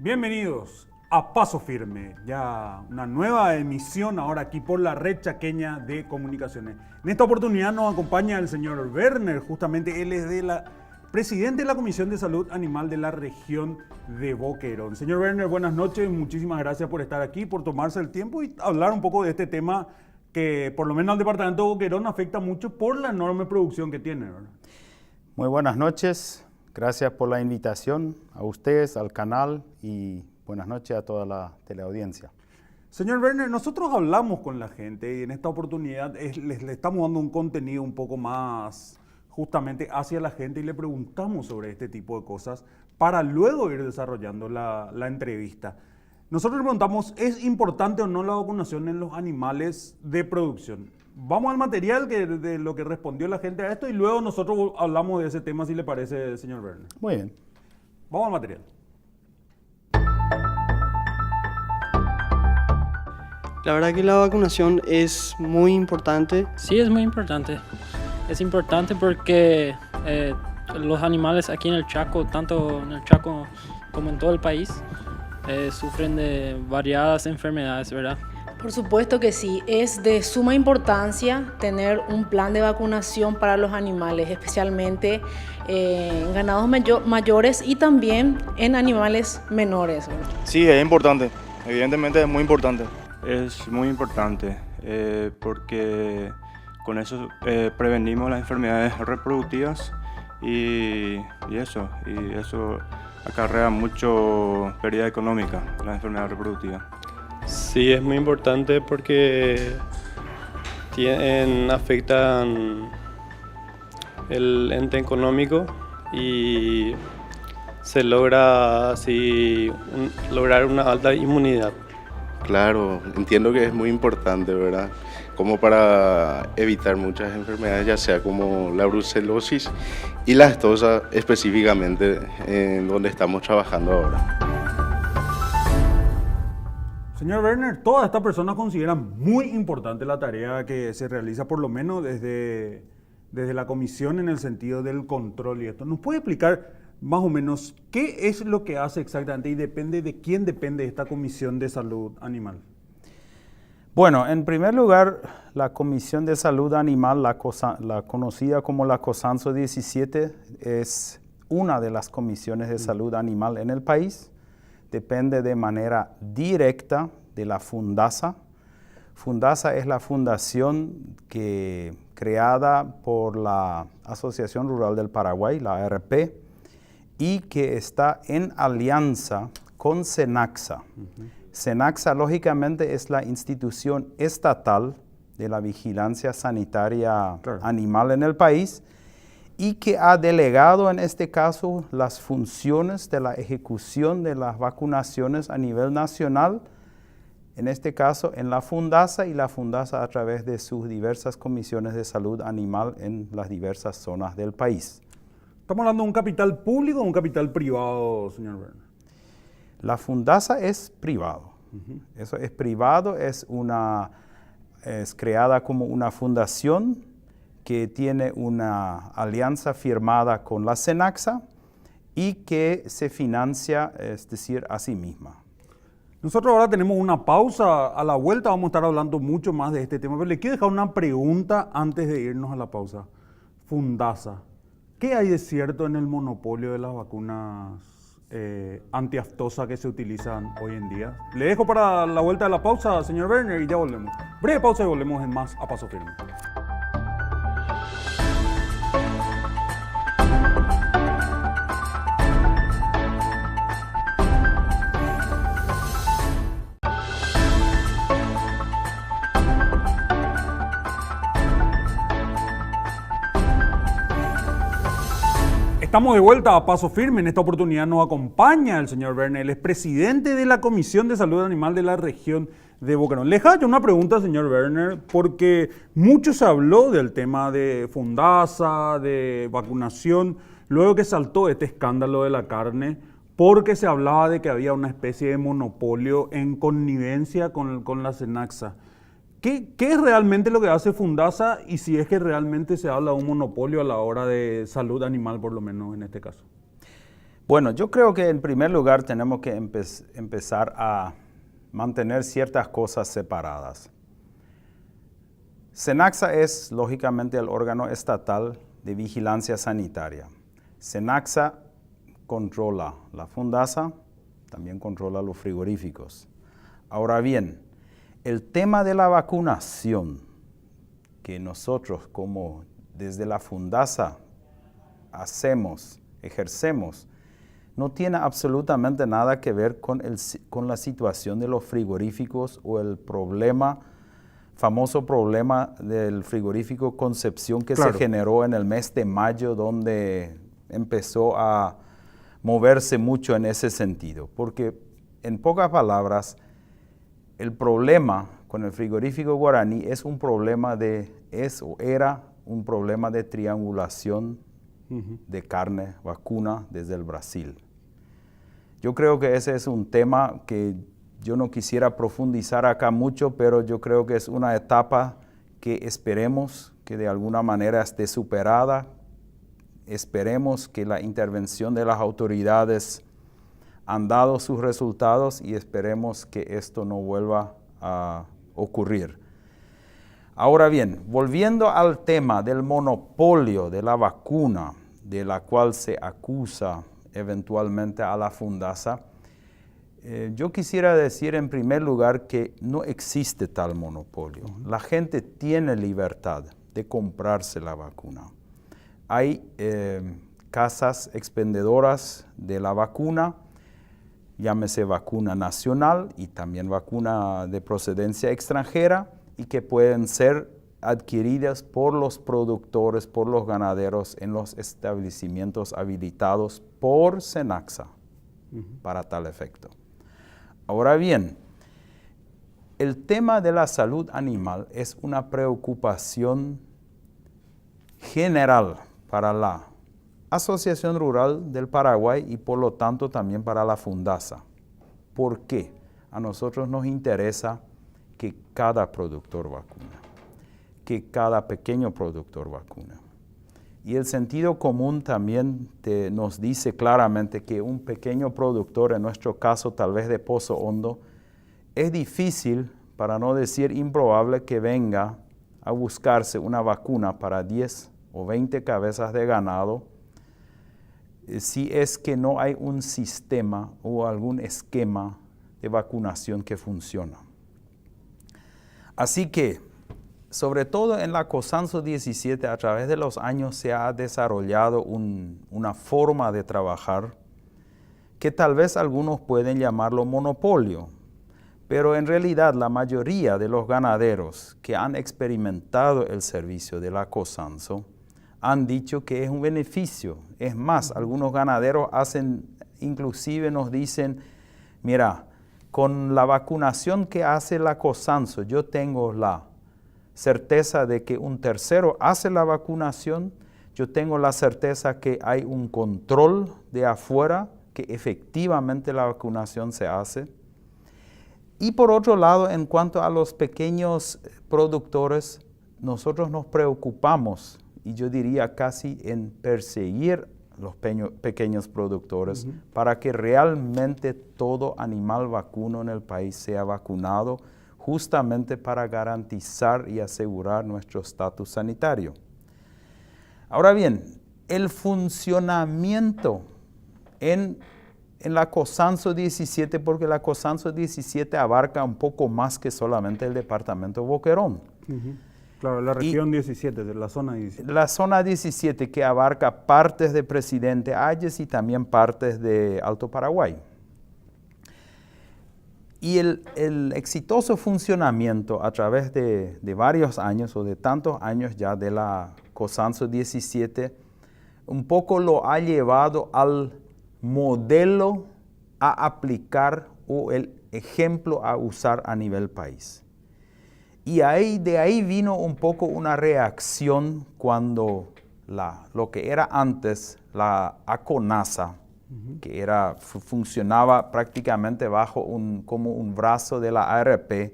Bienvenidos a Paso Firme, ya una nueva emisión ahora aquí por la Red Chaqueña de Comunicaciones. En esta oportunidad nos acompaña el señor Werner, justamente él es presidente de la Comisión de Salud Animal de la región de Boquerón. Señor Werner, buenas noches, muchísimas gracias por estar aquí, por tomarse el tiempo y hablar un poco de este tema que por lo menos al departamento de Boquerón afecta mucho por la enorme producción que tiene, ¿verdad? Muy buenas noches, gracias por la invitación a ustedes, al canal y buenas noches a toda la teleaudiencia. Señor Werner, nosotros hablamos con la gente y en esta oportunidad le estamos dando un contenido un poco más justamente hacia la gente y le preguntamos sobre este tipo de cosas para luego ir desarrollando la entrevista. Nosotros le preguntamos, ¿es importante o no la vacunación en los animales de producción? Vamos al material de lo que respondió la gente a esto y luego nosotros hablamos de ese tema, si le parece, señor Werner. Muy bien. Vamos al material. La verdad que la vacunación es muy importante. Sí, es muy importante. Es importante porque los animales aquí en el Chaco, tanto en el Chaco como en todo el país, sufren de variadas enfermedades, ¿verdad? Por supuesto que sí, es de suma importancia tener un plan de vacunación para los animales, especialmente en ganados mayores y también en animales menores, ¿verdad? Sí, es importante, evidentemente es muy importante. Es muy importante porque con eso prevenimos las enfermedades reproductivas y eso acarrea mucho pérdida económica, las enfermedades reproductivas. Sí, es muy importante porque afectan el ente económico y se logra así lograr una alta inmunidad. Claro, entiendo que es muy importante, ¿verdad? Como para evitar muchas enfermedades, ya sea como la brucelosis y la aftosa específicamente en donde estamos trabajando ahora. Señor Werner, todas estas personas consideran muy importante la tarea que se realiza por lo menos desde la comisión en el sentido del control y esto. ¿Nos puede explicar más o menos qué es lo que hace exactamente y depende de quién depende esta Comisión de Salud Animal? Bueno, en primer lugar, la Comisión de Salud Animal, la conocida como la COSANSO 17, es una de las comisiones de salud animal en el país. Depende de manera directa de la FUNDASA. FUNDASA es la fundación creada por la Asociación Rural del Paraguay, la ARP, y que está en alianza con SENACSA. SENACSA, lógicamente, es la institución estatal de la vigilancia sanitaria animal en el país y que ha delegado en este caso las funciones de la ejecución de las vacunaciones a nivel nacional, en este caso en la FUNDASA y la FUNDASA a través de sus diversas comisiones de salud animal en las diversas zonas del país. ¿Estamos hablando de un capital público o un capital privado, señor Werner? La FUNDASA es privado. Eso es privado, es creada como una fundación que tiene una alianza firmada con la SENACSA y que se financia, es decir, a sí misma. Nosotros ahora tenemos una pausa, a la vuelta vamos a estar hablando mucho más de este tema, pero le quiero dejar una pregunta antes de irnos a la pausa. FUNDASA, ¿qué hay de cierto en el monopolio de las vacunas antiaftosa que se utilizan hoy en día? Le dejo para la vuelta de la pausa, señor Werner, y ya volvemos. Breve pausa y volvemos en más a Paso Firme. Estamos de vuelta a Paso Firme. En esta oportunidad nos acompaña el señor Werner, él es presidente de la Comisión de Salud Animal de la región de Boquerón. Le dejo una pregunta, señor Werner, porque mucho se habló del tema de FUNDASA, de vacunación, luego que saltó este escándalo de la carne, porque se hablaba de que había una especie de monopolio en connivencia con la SENACSA. ¿Qué es realmente lo que hace FUNDASA y si es que realmente se habla de un monopolio a la hora de salud animal, por lo menos en este caso? Bueno, yo creo que en primer lugar tenemos que empezar a mantener ciertas cosas separadas. SENACSA es lógicamente el órgano estatal de vigilancia sanitaria. SENACSA controla la FUNDASA, también controla los frigoríficos. Ahora bien, el tema de la vacunación que nosotros como desde la FUNDASA ejercemos, no tiene absolutamente nada que ver con la situación de los frigoríficos o el famoso problema del frigorífico Concepción que se generó en el mes de mayo, donde empezó a moverse mucho en ese sentido. Porque, en pocas palabras, el problema con el frigorífico Guaraní era un problema de triangulación de carne vacuna desde el Brasil. Yo creo que ese es un tema que yo no quisiera profundizar acá mucho, pero yo creo que es una etapa que esperemos que de alguna manera esté superada. Esperemos que la intervención de las autoridades han dado sus resultados y esperemos que esto no vuelva a ocurrir. Ahora bien, volviendo al tema del monopolio de la vacuna, de la cual se acusa eventualmente a la FUNDASA, yo quisiera decir en primer lugar que no existe tal monopolio. La gente tiene libertad de comprarse la vacuna. Hay casas expendedoras de la vacuna, llámese vacuna nacional y también vacuna de procedencia extranjera, y que pueden ser adquiridas por los productores, por los ganaderos en los establecimientos habilitados por SENACSA para tal efecto. Ahora bien, el tema de la salud animal es una preocupación general para la Asociación Rural del Paraguay y por lo tanto también para la FUNDASA. ¿Por qué? A nosotros nos interesa que cada productor vacuna, que cada pequeño productor vacuna. Y el sentido común también nos dice claramente que un pequeño productor, en nuestro caso tal vez de Pozo Hondo, es difícil, para no decir improbable, que venga a buscarse una vacuna para 10 o 20 cabezas de ganado, si es que no hay un sistema o algún esquema de vacunación que funciona. Así que, sobre todo en la COSANSO 17, a través de los años se ha desarrollado una forma de trabajar que tal vez algunos pueden llamarlo monopolio, pero en realidad la mayoría de los ganaderos que han experimentado el servicio de la COSANSO han dicho que es un beneficio. Es más, algunos ganaderos inclusive nos dicen, mira, con la vacunación que hace la COSANSO, yo tengo la certeza de que un tercero hace la vacunación, yo tengo la certeza que hay un control de afuera, que efectivamente la vacunación se hace. Y por otro lado, en cuanto a los pequeños productores, nosotros nos preocupamos, y yo diría casi en perseguir los pequeños productores para que realmente todo animal vacuno en el país sea vacunado, justamente para garantizar y asegurar nuestro estatus sanitario. Ahora bien, el funcionamiento en la COSANSO 17, porque la COSANSO 17 abarca un poco más que solamente el departamento Boquerón. Claro, la región 17, de la zona 17. La zona 17 que abarca partes de Presidente Hayes y también partes de Alto Paraguay. Y el exitoso funcionamiento a través de varios años o de tantos años ya de la COSANSO 17 un poco lo ha llevado al modelo a aplicar o el ejemplo a usar a nivel país. Y de ahí vino un poco una reacción cuando lo que era antes la ACONASA, que funcionaba prácticamente como un brazo de la ARP,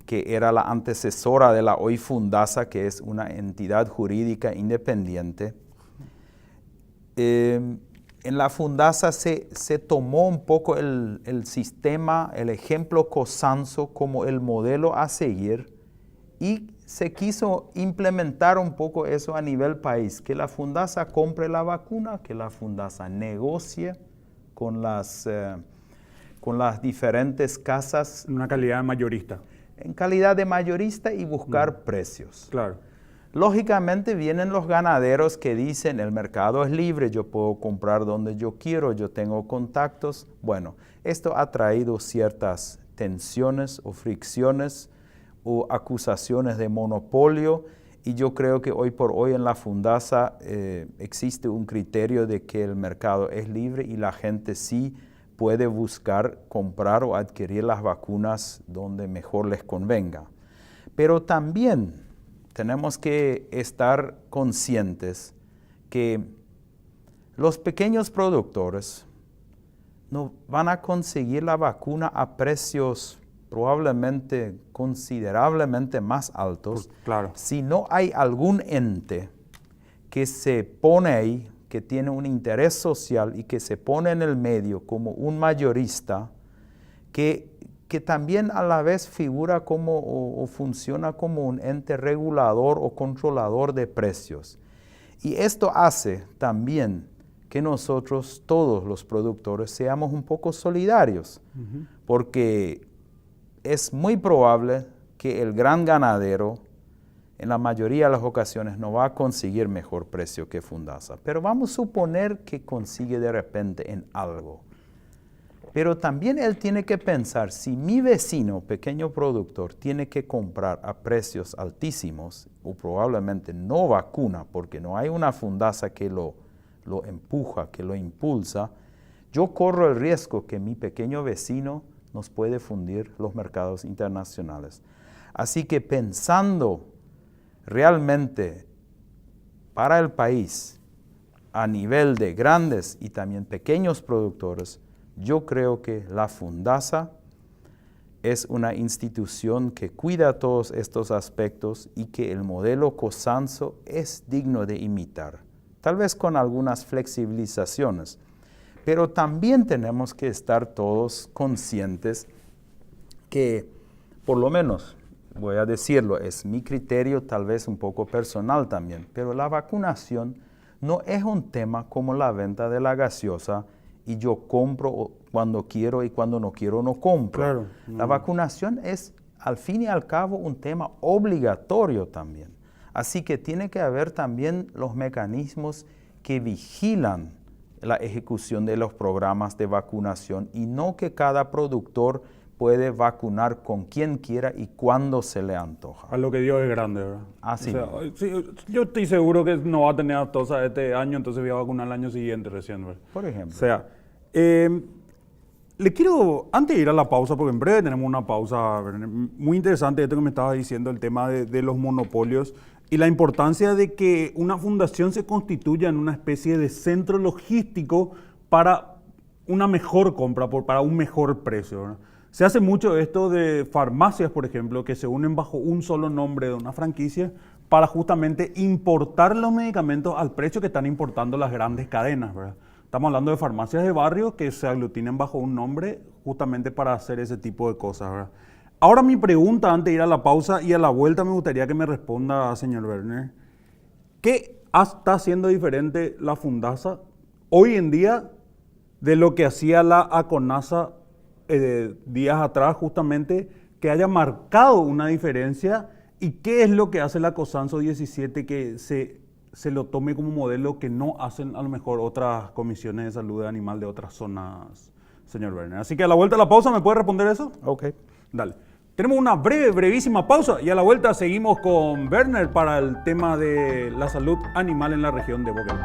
que era la antecesora de la hoy FUNDASA, que es una entidad jurídica independiente. en la Fundasa se tomó un poco el sistema, el ejemplo Cosanzo como el modelo a seguir y se quiso implementar un poco eso a nivel país, que la Fundasa compre la vacuna, que la Fundasa negocie con las diferentes casas. Una calidad mayorista. En calidad de mayorista y buscar precios. Claro. Lógicamente vienen los ganaderos que dicen el mercado es libre, yo puedo comprar donde yo quiero, yo tengo contactos. Bueno, esto ha traído ciertas tensiones o fricciones o acusaciones de monopolio y yo creo que hoy por hoy en la Fundasa existe un criterio de que el mercado es libre y la gente sí puede buscar comprar o adquirir las vacunas donde mejor les convenga. Pero también tenemos que estar conscientes que los pequeños productores no van a conseguir la vacuna a precios probablemente considerablemente más altos Claro. si no hay algún ente que se pone ahí, que tiene un interés social y que se pone en el medio como un mayorista que también a la vez figura como o funciona como un ente regulador o controlador de precios. Y esto hace también que nosotros, todos los productores, seamos un poco solidarios, porque es muy probable que el gran ganadero, en la mayoría de las ocasiones, no va a conseguir mejor precio que Fundasa. Pero vamos a suponer que consigue de repente en algo. Pero también él tiene que pensar, si mi vecino, pequeño productor, tiene que comprar a precios altísimos, o probablemente no vacuna, porque no hay una Fundasa que lo empuja, que lo impulsa, yo corro el riesgo que mi pequeño vecino nos puede fundir los mercados internacionales. Así que pensando realmente para el país, a nivel de grandes y también pequeños productores, yo creo que la Fundasa es una institución que cuida todos estos aspectos y que el modelo Cosanzo es digno de imitar, tal vez con algunas flexibilizaciones, pero también tenemos que estar todos conscientes que, por lo menos, voy a decirlo, es mi criterio tal vez un poco personal también, pero la vacunación no es un tema como la venta de la gaseosa y yo compro cuando quiero y cuando no quiero no compro. Claro. La vacunación es al fin y al cabo un tema obligatorio también. Así que tiene que haber también los mecanismos que vigilan la ejecución de los programas de vacunación y no que cada productor puede vacunar con quien quiera y cuando se le antoja. A lo que Dios es grande, ¿verdad? Así O sea, sí, yo estoy seguro que no va a tener aftosa este año, entonces voy a vacunar el año siguiente recién, ¿verdad? Por ejemplo. O sea, le quiero, antes de ir a la pausa, porque en breve tenemos una pausa, ¿verdad? Muy interesante esto que me estabas diciendo, el tema de los monopolios y la importancia de que una fundación se constituya en una especie de centro logístico para una mejor compra, para un mejor precio, ¿verdad? Se hace mucho esto de farmacias, por ejemplo, que se unen bajo un solo nombre de una franquicia para justamente importar los medicamentos al precio que están importando las grandes cadenas, ¿verdad? Estamos hablando de farmacias de barrio que se aglutinen bajo un nombre justamente para hacer ese tipo de cosas, ¿verdad? Ahora mi pregunta antes de ir a la pausa y a la vuelta me gustaría que me responda, señor Werner, ¿qué está haciendo diferente la Fundasa hoy en día de lo que hacía la ACONASA días atrás justamente, que haya marcado una diferencia y qué es lo que hace la COSANSO 17 que se lo tome como modelo que no hacen a lo mejor otras comisiones de salud de animal de otras zonas, señor Werner? Así que a la vuelta de la pausa, ¿me puede responder eso? Ok. Dale. Tenemos una brevísima pausa y a la vuelta seguimos con Werner para el tema de la salud animal en la región de Boquerón.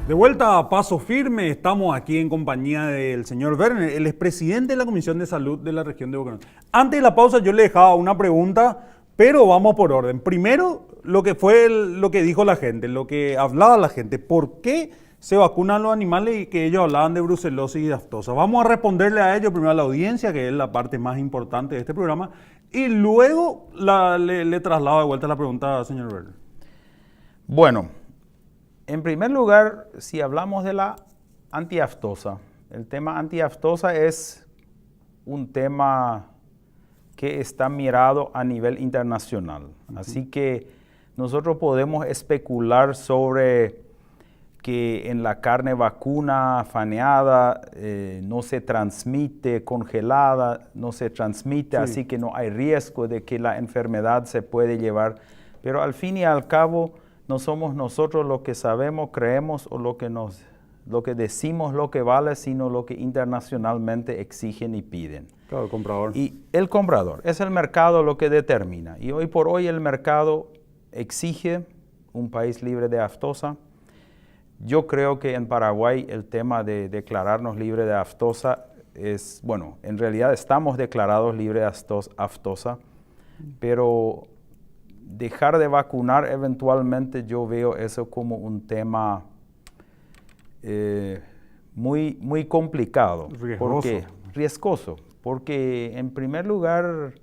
De vuelta a Paso Firme, estamos aquí en compañía del señor Werner, el expresidente de la Comisión de Salud de la región de Boca. Antes de la pausa yo le dejaba una pregunta, pero vamos por orden. Primero, lo que dijo la gente, lo que hablaba la gente. ¿Por qué se vacunan los animales y que ellos hablaban de brucelosis y de aftosa? Vamos a responderle a ello primero a la audiencia, que es la parte más importante de este programa, y luego le traslado de vuelta la pregunta al señor Werner. Bueno, en primer lugar, si hablamos de la antiaftosa, el tema antiaftosa es un tema que está mirado a nivel internacional. Así que nosotros podemos especular sobre que en la carne vacuna faneada no se transmite, congelada, no se transmite, así que no hay riesgo de que la enfermedad se puede llevar. Pero al fin y al cabo, no somos nosotros lo que sabemos, creemos o lo que decimos lo que vale, sino lo que internacionalmente exigen y piden. Claro, el comprador. Y el comprador, es el mercado lo que determina. Y hoy por hoy el mercado exige un país libre de aftosa. Yo creo que en Paraguay el tema de declararnos libre de aftosa es, bueno, en realidad estamos declarados libres de aftosa, pero dejar de vacunar eventualmente yo veo eso como un tema muy complicado. Riesgoso. Porque en primer lugar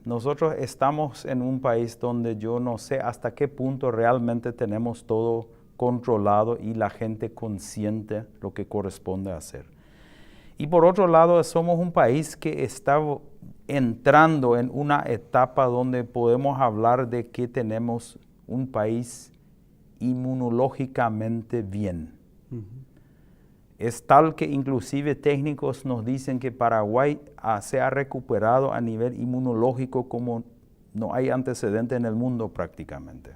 nosotros estamos en un país donde yo no sé hasta qué punto realmente tenemos todo controlado y la gente consciente lo que corresponde hacer. Y por otro lado, somos un país que está entrando en una etapa donde podemos hablar de que tenemos un país inmunológicamente bien. Es tal que inclusive técnicos nos dicen que Paraguay se ha recuperado a nivel inmunológico como no hay antecedente en el mundo prácticamente.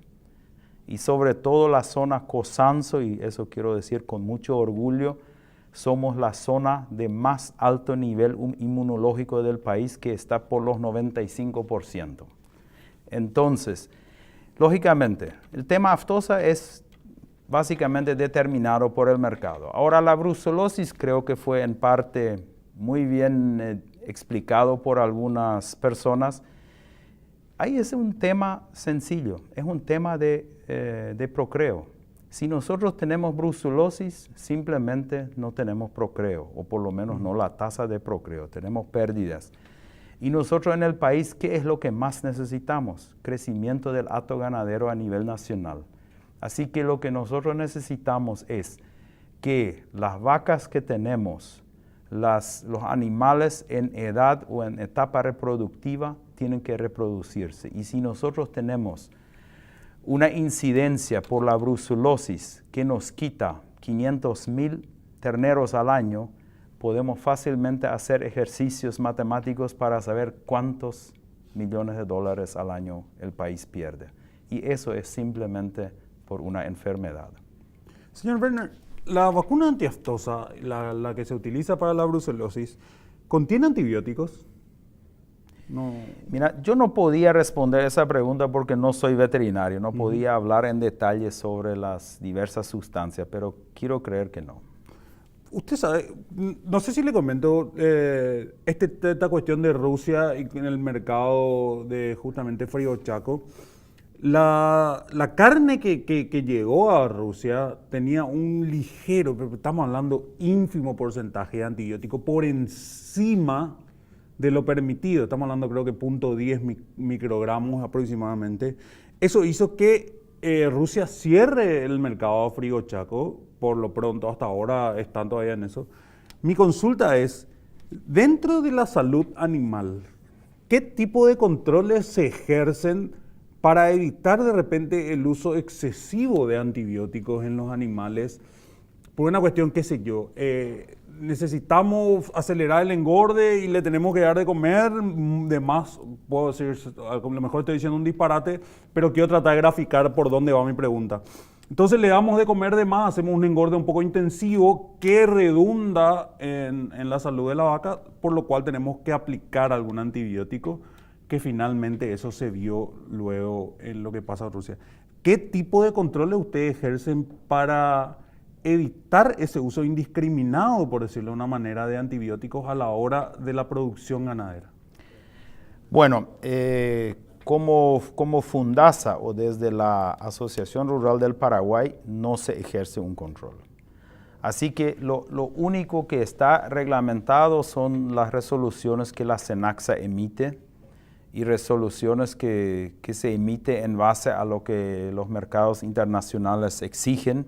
Y sobre todo la zona Cosanzo, y eso quiero decir con mucho orgullo, somos la zona de más alto nivel inmunológico del país, que está por los 95%. Entonces, lógicamente, el tema aftosa es básicamente determinado por el mercado. Ahora, la brucelosis creo que fue en parte muy bien explicado por algunas personas. Ahí es un tema sencillo, es un tema de procreo. Si nosotros tenemos brucelosis, simplemente no tenemos procreo, o por lo menos no la tasa de procreo, tenemos pérdidas. Y nosotros en el país, ¿qué es lo que más necesitamos? Crecimiento del hato ganadero a nivel nacional. Así que lo que nosotros necesitamos es que las vacas que tenemos, los animales en edad o en etapa reproductiva, tienen que reproducirse. Y si nosotros tenemos una incidencia por la brucelosis que nos quita 500,000 terneros al año, podemos fácilmente hacer ejercicios matemáticos para saber cuántos millones de dólares al año el país pierde. Y eso es simplemente por una enfermedad. Señor Werner, la vacuna antiaftosa, la que se utiliza para la brucelosis, ¿contiene antibióticos? No. Mira, yo no podía responder esa pregunta porque no soy veterinario, no podía hablar en detalle sobre las diversas sustancias, pero quiero creer que no. Usted sabe, no sé si le comento, esta cuestión de Rusia y en el mercado de justamente Frío Chaco, la carne que llegó a Rusia tenía un ligero, pero estamos hablando ínfimo porcentaje de antibiótico por encima de lo permitido. Estamos hablando creo que 0.10 microgramos aproximadamente. Eso hizo que Rusia cierre el mercado Frío Chaco, por lo pronto, hasta ahora están todavía en eso. Mi consulta es, dentro de la salud animal, ¿qué tipo de controles se ejercen para evitar de repente el uso excesivo de antibióticos en los animales? Por una cuestión, qué sé yo, necesitamos acelerar el engorde y le tenemos que dar de comer de más, puedo decir, a lo mejor estoy diciendo un disparate, pero quiero tratar de graficar por dónde va mi pregunta. Entonces le damos de comer de más, hacemos un engorde un poco intensivo que redunda en la salud de la vaca, por lo cual tenemos que aplicar algún antibiótico, que finalmente eso se vio luego en lo que pasa en Rusia. ¿qué tipo de controles ustedes ejercen para evitar ese uso indiscriminado, por decirlo de una manera, de antibióticos a la hora de la producción ganadera? Bueno, como Fundasa o desde la Asociación Rural del Paraguay no se ejerce un control. Así que lo único que está reglamentado son las resoluciones que la SENACSA emite y resoluciones que se emite en base a lo que los mercados internacionales exigen.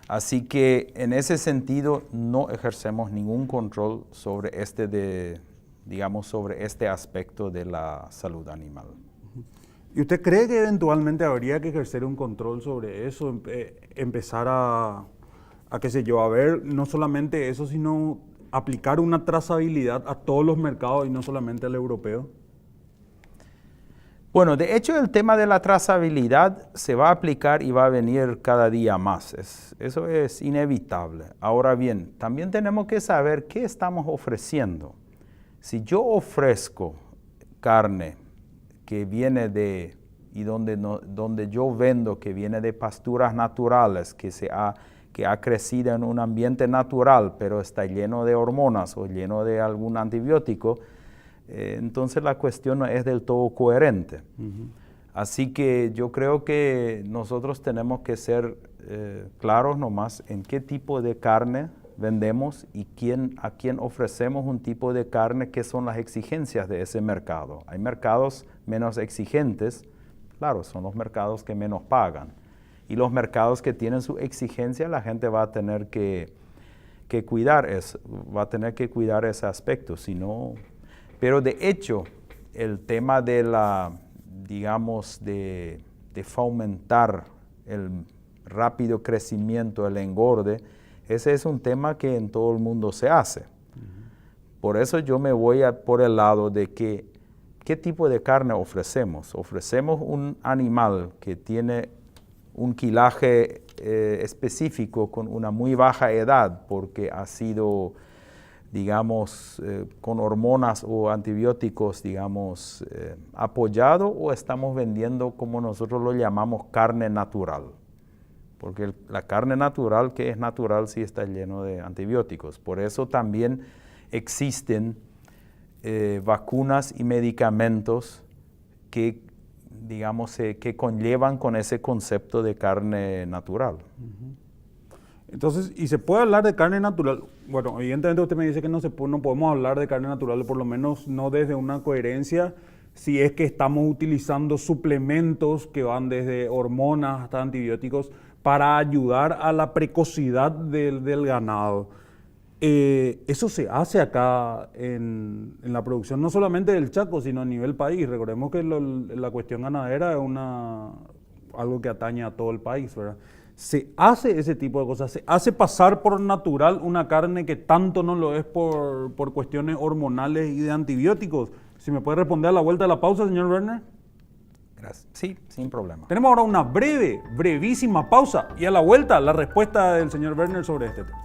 Así que en ese sentido no ejercemos ningún control sobre sobre este aspecto de la salud animal. ¿Y usted cree que eventualmente habría que ejercer un control sobre eso? Empezar a qué sé yo, a ver, no solamente eso, sino aplicar una trazabilidad a todos los mercados y no solamente al europeo. Bueno, de hecho el tema de la trazabilidad se va a aplicar y va a venir cada día más. Eso es inevitable. Ahora bien, también tenemos que saber qué estamos ofreciendo. Si yo ofrezco carne que viene donde yo vendo, que viene de pasturas naturales, que ha crecido en un ambiente natural, pero está lleno de hormonas o lleno de algún antibiótico, entonces la cuestión no es del todo coherente. Así que yo creo que nosotros tenemos que ser claros nomás en qué tipo de carne vendemos y a quién ofrecemos un tipo de carne, qué son las exigencias de ese mercado. Hay mercados menos exigentes, claro, son los mercados que menos pagan. Y los mercados que tienen su exigencia, la gente va a tener que cuidar eso, va a tener que cuidar ese aspecto, si no. Pero de hecho, el tema de de fomentar el rápido crecimiento, el engorde, ese es un tema que en todo el mundo se hace. Por eso yo me voy por el lado de qué tipo de carne ofrecemos. Ofrecemos un animal que tiene un quilaje específico con una muy baja edad porque ha sido, con hormonas o antibióticos, apoyado, o estamos vendiendo, como nosotros lo llamamos, carne natural. Porque la carne natural, que es natural, sí está lleno de antibióticos. Por eso también existen vacunas y medicamentos que conllevan con ese concepto de carne natural. Entonces, ¿y se puede hablar de carne natural? Bueno, evidentemente usted me dice que no podemos hablar de carne natural, por lo menos no desde una coherencia, si es que estamos utilizando suplementos que van desde hormonas hasta antibióticos para ayudar a la precocidad del ganado. Eso se hace acá en la producción, no solamente del Chaco, sino a nivel país. Recordemos que la cuestión ganadera es algo que atañe a todo el país, ¿verdad? Se hace ese tipo de cosas, se hace pasar por natural una carne que tanto no lo es por cuestiones hormonales y de antibióticos. Si me puede responder a la vuelta de la pausa, señor Werner. Gracias. Sí, sin problema. Tenemos ahora una brevísima pausa y a la vuelta la respuesta del señor Werner sobre este tema.